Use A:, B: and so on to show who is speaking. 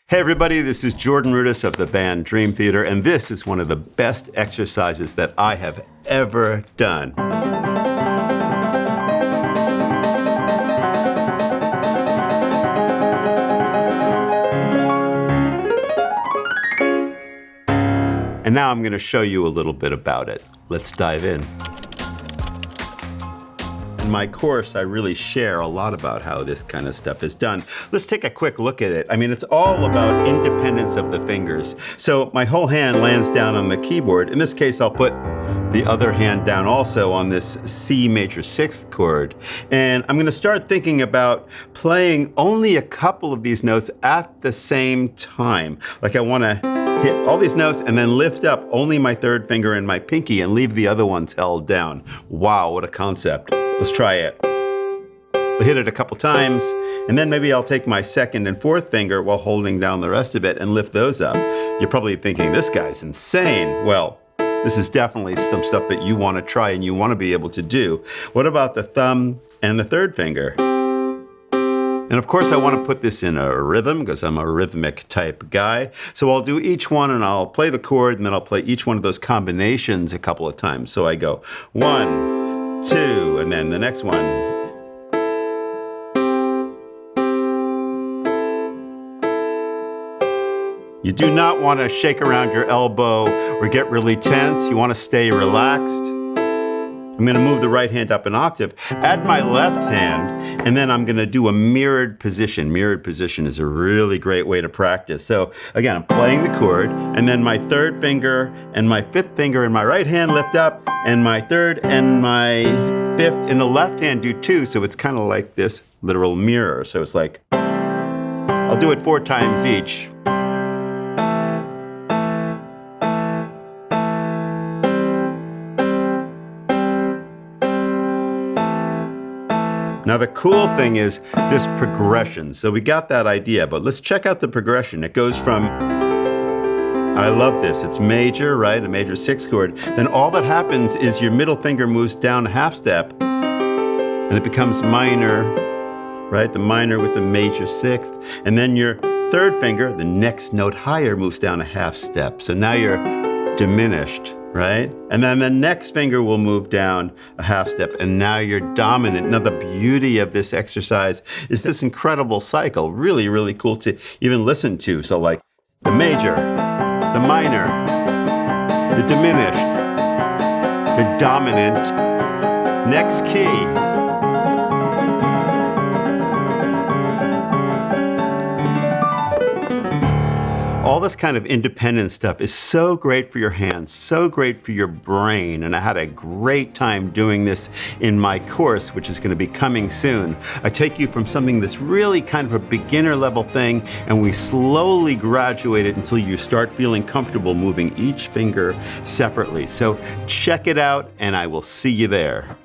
A: Hey everybody, this is Jordan Rudess of the band Dream Theater, and this is one of the best exercises that I have ever done. And now I'm going to show you a little bit about it. Let's dive in. In my course, I really share a lot about how this kind of stuff is done. Let's take a quick look at it. I mean, it's all about independence of the fingers. So my whole hand lands down on the keyboard. In this case, I'll put the other hand down also on this C major 6th chord. And I'm going to start thinking about playing only a couple of these notes at the same time. Like I want to hit all these notes and then lift up only my third finger and my pinky and leave the other ones held down. Wow, what a concept. Let's try it. We'll hit it a couple times, and then maybe I'll take my second and fourth finger while holding down the rest of it and lift those up. You're probably thinking, this guy's insane. Well, this is definitely some stuff that you want to try and you want to be able to do. What about the thumb and the third finger? And of course, I want to put this in a rhythm because I'm a rhythmic type guy. So I'll do each one and I'll play the chord and then I'll play each one of those combinations a couple of times. So I go 1, 2, and then the next one. You do not want to shake around your elbow or get really tense. You want to stay relaxed. I'm going to move the right hand up an octave, add my left hand, and then I'm going to do a mirrored position. Mirrored position is a really great way to practice. So again, I'm playing the chord, and then my third finger and my fifth finger in my right hand lift up, and my third and my fifth in the left hand do too. So it's kind of like this literal mirror. So it's like, I'll do it 4 times each. Now the cool thing is this progression. So we got that idea, but let's check out the progression. It goes from, I love this, it's major, right? A major 6th chord. Then all that happens is your middle finger moves down a half step and it becomes minor, right? The minor with the major 6th. And then your third finger, the next note higher, moves down a half step. So now you're diminished, right? And then the next finger will move down a half step and now you're dominant. Now the beauty of this exercise is this incredible cycle, really, really cool to even listen to. So like the major, the minor, the diminished, the dominant, next key. All this kind of independent stuff is so great for your hands, so great for your brain, and I had a great time doing this in my course, which is going to be coming soon. I take you from something that's really kind of a beginner level thing, and we slowly graduate it until you start feeling comfortable moving each finger separately. So check it out, and I will see you there.